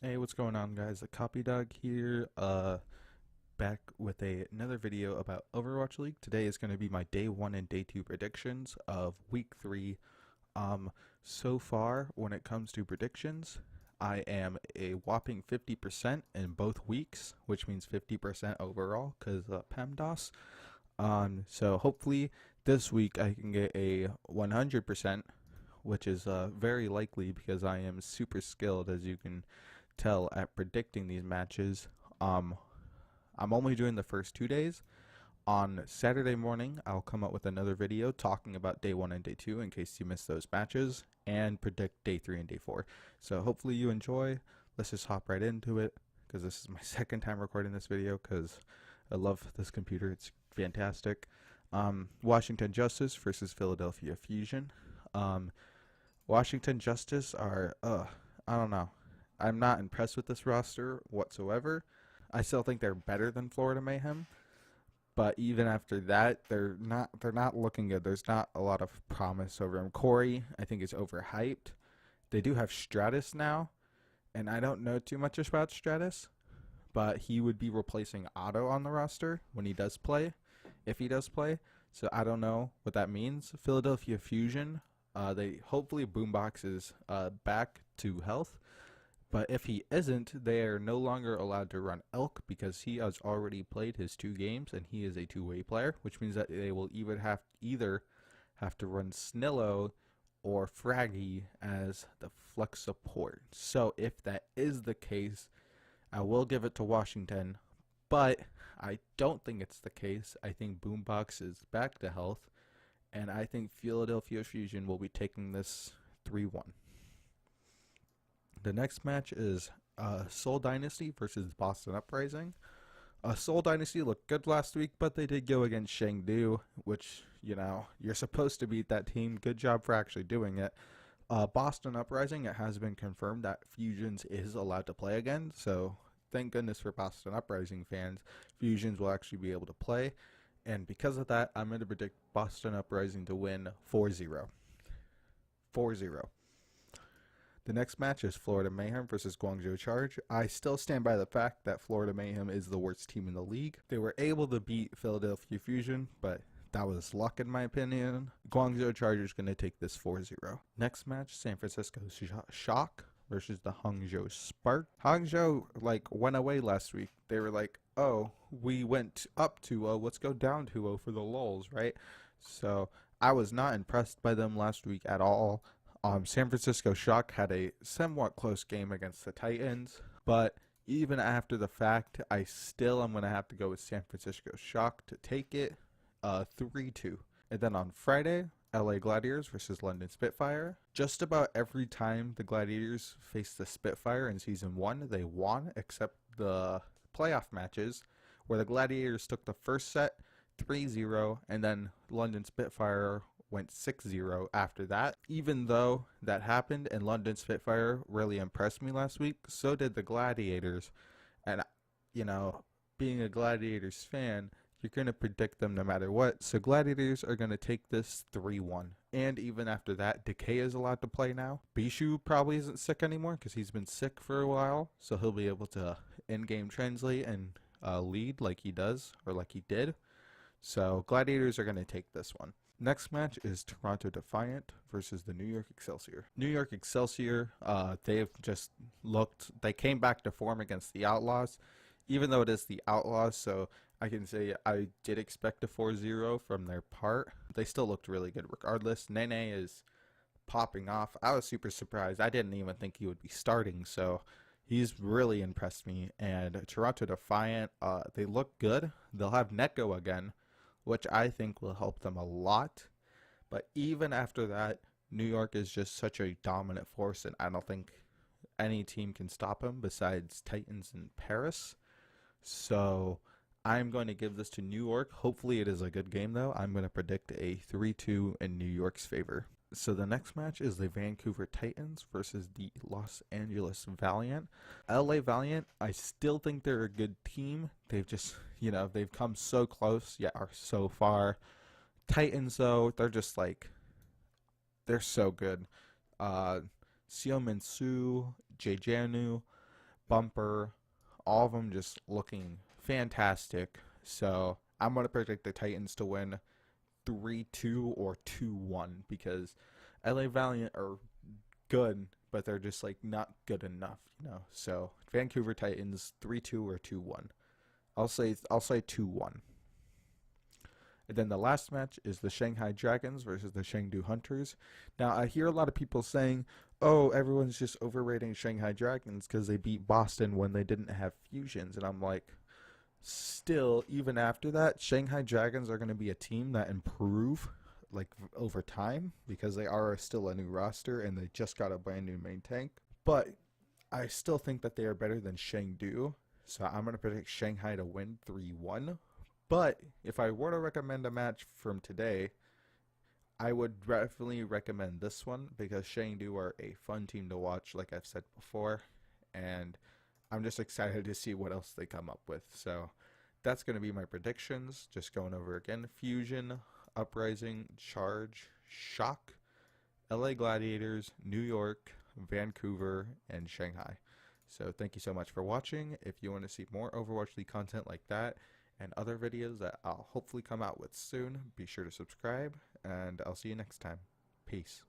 Hey, what's going on, guys? The Copy Dog here, back with another video about Overwatch League. Today is going to be my day 1 and day 2 predictions of week 3. So far, when it comes to predictions, I am a whopping 50% in both weeks, which means 50% overall, because PEMDAS. So hopefully this week I can get a 100%, which is very likely because I am super skilled, as you can tell, at predicting these matches. Um, I'm only doing the first 2 days. On Saturday morning, I'll come up with another video talking about day 1 and day 2 in case you missed those matches and predict day 3 and day 4. So hopefully you enjoy. Let's just hop right into it because this is my second time recording this video because I love this computer. It's fantastic. Washington Justice versus Philadelphia Fusion. Um, Washington Justice are, I don't know. I'm not impressed with this roster whatsoever. I still think they're better than Florida Mayhem, but even after that, they're not looking good. There's not a lot of promise over him. Corey, I think, is overhyped. They do have Stratus now, and I don't know too much about Stratus, but he would be replacing Otto on the roster when he does play, if he does play. So I don't know what that means. Philadelphia Fusion, they hopefully Boombox is back to health. But if he isn't, they are no longer allowed to run Elk because he has already played his 2 games and he is a two-way player, which means that they will either have to run Snillo or Fraggy as the flex support. So if that is the case, I will give it to Washington, but I don't think it's the case. I think Boombox is back to health, and I think Philadelphia Fusion will be taking this 3-1. The next match is Seoul Dynasty versus Boston Uprising. Seoul Dynasty looked good last week, but they did go against Chengdu, which, you're supposed to beat that team. Good job for actually doing it. Boston Uprising, it has been confirmed that Fusions is allowed to play again, so thank goodness for Boston Uprising fans. Fusions will actually be able to play, and because of that, I'm going to predict Boston Uprising to win 4-0. 4-0. The next match is Florida Mayhem versus Guangzhou Charge. I still stand by the fact that Florida Mayhem is the worst team in the league. They were able to beat Philadelphia Fusion, but that was luck in my opinion. Guangzhou Chargers is going to take this 4-0. Next match, San Francisco Shock versus the Hangzhou Spark. Hangzhou went away last week. They were like, oh, we went up 2-0, let's go down 2-0 for the lulz, right? So I was not impressed by them last week at all. San Francisco Shock had a somewhat close game against the Titans, but even after the fact, I still am going to have to go with San Francisco Shock to take it 3-2. And then on Friday, LA Gladiators versus London Spitfire. Just about every time the Gladiators faced the Spitfire in Season 1, they won, except the playoff matches, where the Gladiators took the first set 3-0, and then London Spitfire went 6-0 after that. Even though that happened and London Spitfire really impressed me last week, so did the Gladiators. And, being a Gladiators fan, you're going to predict them no matter what. So Gladiators are going to take this 3-1. And even after that, Decay is allowed to play now. Bishu probably isn't sick anymore because he's been sick for a while. So he'll be able to in-game translate and lead like he does or like he did. So Gladiators are going to take this one. Next match is Toronto Defiant versus the New York Excelsior. New York Excelsior, they came back to form against the Outlaws, even though it is the Outlaws, so I can say I did expect a 4-0 from their part. They still looked really good regardless. Nene is popping off. I was super surprised. I didn't even think he would be starting, so he's really impressed me. And Toronto Defiant, they look good. They'll have Neko again, which I think will help them a lot. But even after that, New York is just such a dominant force, and I don't think any team can stop them besides Titans and Paris. So I'm going to give this to New York. Hopefully it is a good game, though. I'm going to predict a 3-2 in New York's favor. So the next match is the Vancouver Titans versus the Los Angeles Valiant. LA Valiant, I still think they're a good team. They've just, they've come so close, yet are so far. Titans, though, they're just they're so good. Seo Min-soo, Jay Janu, bumper, all of them just looking fantastic. So I'm going to predict the Titans to win 3-2 or 2-1 because LA Valiant are good, but they're just like not good enough, you know. So Vancouver Titans 3-2 or 2-1. I'll say 2-1. And then the last match is the Shanghai Dragons versus the Chengdu Hunters. Now, I hear a lot of people saying, oh, everyone's just overrating Shanghai Dragons because they beat Boston when they didn't have fusions. And I'm like, still, even after that, Shanghai Dragons are going to be a team that improve like over time because they are still a new roster and they just got a brand new main tank. But I still think that they are better than Chengdu. So I'm going to predict Shanghai to win 3-1. But if I were to recommend a match from today, I would definitely recommend this one because Chengdu are a fun team to watch, like I've said before. And I'm just excited to see what else they come up with. So that's going to be my predictions. Just going over again. Fusion, Uprising, Charge, Shock, LA Gladiators, New York, Vancouver, and Shanghai. So thank you so much for watching. If you want to see more Overwatch League content like that and other videos that I'll hopefully come out with soon, be sure to subscribe, and I'll see you next time. Peace.